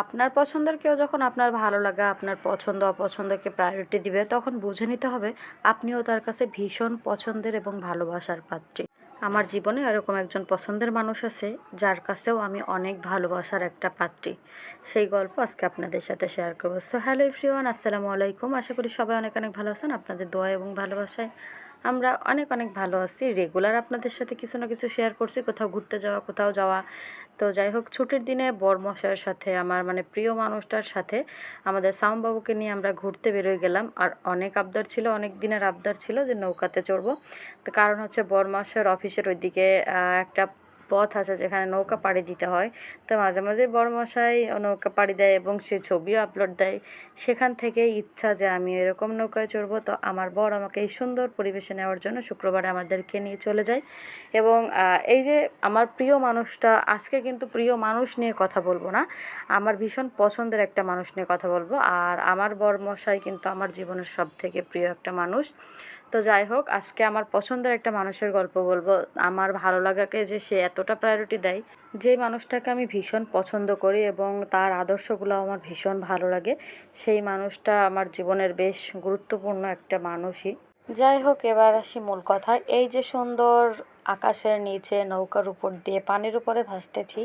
আপনার পছন্দের কেউ যখন আপনার ভালো লাগা, আপনার পছন্দ অপছন্দকে প্রায়োরিটি দিবে, তখন বুঝে নিতে হবে আপনিও তার কাছে ভীষণ পছন্দের এবং ভালোবাসার পাত্রী। আমার জীবনে এরকম একজন পছন্দের মানুষ আছে, যার কাছেও আমি অনেক ভালোবাসার একটা পাত্রী। সেই গল্প আজকে আপনাদের সাথে শেয়ার করবো। সো হ্যালো এভরিওয়ান, আসসালামু আলাইকুম। আশা করি সবাই অনেক অনেক ভালো আছেন। আপনাদের দোয়া এবং ভালোবাসায় আমরা অনেক অনেক ভালো আছি। রেগুলার আপনাদের সাথে কিছু না কিছু শেয়ার করছি, কোথাও ঘুরতে যাওয়া, কোথাও যাওয়া। তো যাই হোক, ছুটির দিনে বরমশাইয়ের সাথে, আমার মানে প্রিয় মানুষটার সাথে, আমাদের বাবুকে নিয়ে আমরা ঘুরতে বেরোয় গেলাম। আর অনেক আবদার ছিল, অনেক দিনের আবদার ছিল যে নৌকাতে চড়বো। তো কারণ হচ্ছে বরমশাইয়ের অফিসের ওইদিকে একটা পথ আছে যেখানে নৌকা পাড়ি দিতে হয়। তো মাঝে মাঝে বরমশাই নৌকা পাড়ি দেয় এবং সে ছবিও আপলোড দেয়। সেখান থেকেই ইচ্ছা যে আমি এরকম নৌকায় চড়বো। তো আমার বর আমাকে এই সুন্দর পরিবেশে নেওয়ার জন্য শুক্রবারে আমাদেরকে নিয়ে চলে যায়। এবং এই যে আমার প্রিয় মানুষটা, আজকে কিন্তু প্রিয় মানুষ নিয়ে কথা বলবো না, আমার ভীষণ পছন্দের একটা মানুষ নিয়ে কথা বলবো। আর আমার বরমশাই কিন্তু আমার জীবনের সব থেকে প্রিয় একটা মানুষ। তো যাই হোক, আজকে আমার পছন্দের একটা মানুষের গল্প বলবো। আমার ভালো লাগাকে যে সে এতটা প্রায়োরিটি দেয়, যেই মানুষটাকে আমি ভীষণ পছন্দ করি এবং তার আদর্শগুলো আমার ভীষণ ভালো লাগে, সেই মানুষটা আমার জীবনের বেশ গুরুত্বপূর্ণ একটা মানুষই। যাই হোক, এবার আসি মূল কথায়। এই যে সুন্দর আকাশের নিচে নৌকার উপর দিয়ে পানির উপরে ভাসতেছি,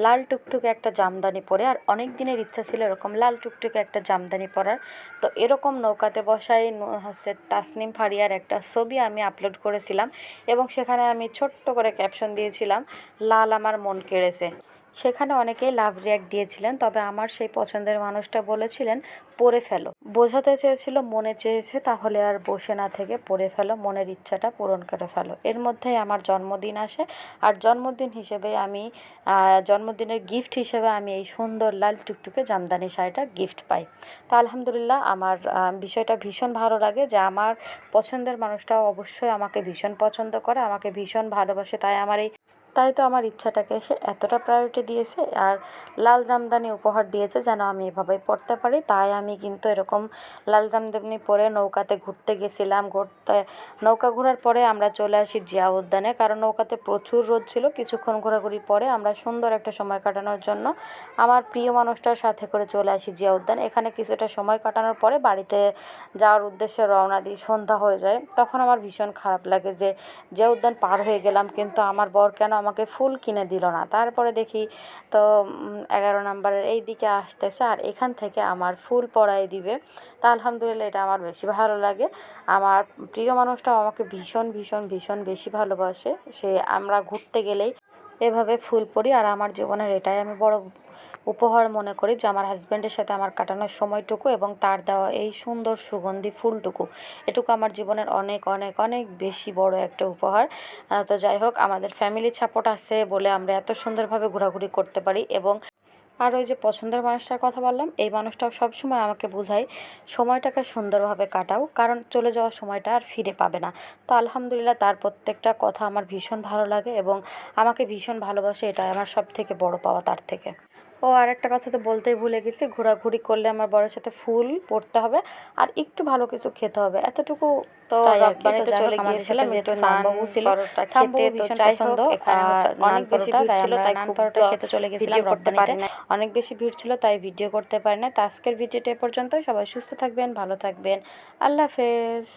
লাল টুকটুকে একটা জামদানি পরে। আর অনেক দিনের ইচ্ছা ছিল এরকম লাল টুকটুকে একটা জামদানি পরার। তো এরকম নৌকাতে বসাই হচ্ছে তাসনিম ফারিয়ার একটা ছবি আমি আপলোড করেছিলাম এবং সেখানে আমি ছোট্ট করে ক্যাপশন দিয়েছিলাম, লাল আমার মন কেড়েছে। সেখানে অনেকেই লাভ রিয়াক্ট দিয়েছিলেন, তবে আমার সেই পছন্দের মানুষটা বলেছিলেন, পড়ে ফেলো। বোঝাতে চেয়েছিল মনে চেয়েছে তাহলে আর বসে না থেকে পড়ে ফেলো, মনের ইচ্ছাটা পূরণ করে ফেলো। এর মধ্যেই আমার জন্মদিন আসে, আর জন্মদিন হিসেবে আমি জন্মদিনের গিফট হিসেবে আমি এই সুন্দর লাল টুকটুকে জামদানি শাড়িটা গিফট পাই। তো আলহামদুলিল্লাহ, আমার বিষয়টা ভীষণ ভালো লাগে যে আমার পছন্দের মানুষটাও অবশ্যই আমাকে ভীষণ পছন্দ করে, আমাকে ভীষণ ভালোবাসে। তাই তো আমার ইচ্ছাটাকে সে এতটা প্রায়োরিটি দিয়েছে আর লাল জামদানি উপহার দিয়েছে যেন আমি এভাবেই পড়তে পারি। তাই আমি কিন্তু এরকম লাল জামদানি পরে নৌকাতে ঘুরতে গেছিলাম। নৌকা ঘোরার পরে আমরা চলে আসি জিয়া উদ্যানে, কারণ নৌকাতে প্রচুর রোদ ছিল। কিছুক্ষণ ঘোরাঘুরি পরে আমরা সুন্দর একটা সময় কাটানোর জন্য আমার প্রিয় মানুষটার সাথে করে চলে আসি জিয়া উদ্যান। এখানে কিছুটা সময় কাটানোর পরে বাড়িতে যাওয়ার উদ্দেশ্যে রওনা দিই। সন্ধ্যা হয়ে যায়, তখন আমার ভীষণ খারাপ লাগে যে জিয়া উদ্যান পার হয়ে গেলাম, কিন্তু আমার বর কেন আমাকে ফুল কিনে দিল না। তারপরে দেখি তো 11 নম্বরের এই দিকে আসতেছে আর এখান থেকে আমার ফুল পরাই দিবে। তা আলহামদুলিল্লাহ, এটা আমার বেশি ভালো লাগে। আমার প্রিয় মানুষটাও আমাকে ভীষণ ভীষণ ভীষণ বেশি ভালোবাসে। আমরা ঘুরতে গেলেই এভাবে ফুল পরি। আর আমার জীবনের এটাই আমি বড় উপহার মনে করি যে আমার হাজব্যান্ডের সাথে আমার কাটানোর সময়টুকু এবং তার দেওয়া এই সুন্দর সুগন্ধি ফুলটুকু, এটুকু আমার জীবনের অনেক অনেক অনেক বেশি বড় একটা উপহার। তো যাই হোক, আমাদের ফ্যামিলি সাপোর্ট আছে বলে আমরা এত সুন্দরভাবে ঘোরাঘুরি করতে পারি। এবং আর ওই যে পছন্দের মানুষটার কথা বললাম, এই মানুষটাও সবসময় আমাকে বোঝায় সময়টাকে সুন্দরভাবে কাটাও, কারণ চলে যাওয়ার সময়টা আর ফিরে পাবে না। তো আলহামদুলিল্লাহ, তার প্রত্যেকটা কথা আমার ভীষণ ভালো লাগে এবং আমাকে ভীষণ ভালোবাসে, এটাই আমার সব থেকে বড় পাওয়া তার থেকে। ও আর একটা কথা তো বলতেই ভুলে গেছি, ঘোরাঘুরি করলে আমার বরের সাথে ফুল পড়তে হবে আর একটু ভালো কিছু খেতে হবে, এতটুকু। তো তাই আর কি। রপ্তানিতে চলে গিয়েছিলাম, যেহেতু সাম্বাবু ছিল, সাম্বাবু ভীষণ পছন্দ। এখানে হচ্ছে অনেক বেশি ভিড় ছিল, তাই নান পরোটা খেতে চলে গেছিলাম রপ্তানিতে। অনেক বেশি ভিড় ছিল তাই ভিডিও করতে পারি না। তো আজকের ভিডিওটা এ পর্যন্ত। সবাই সুস্থ থাকবেন, ভালো থাকবেন। আল্লাহ হাফেজ।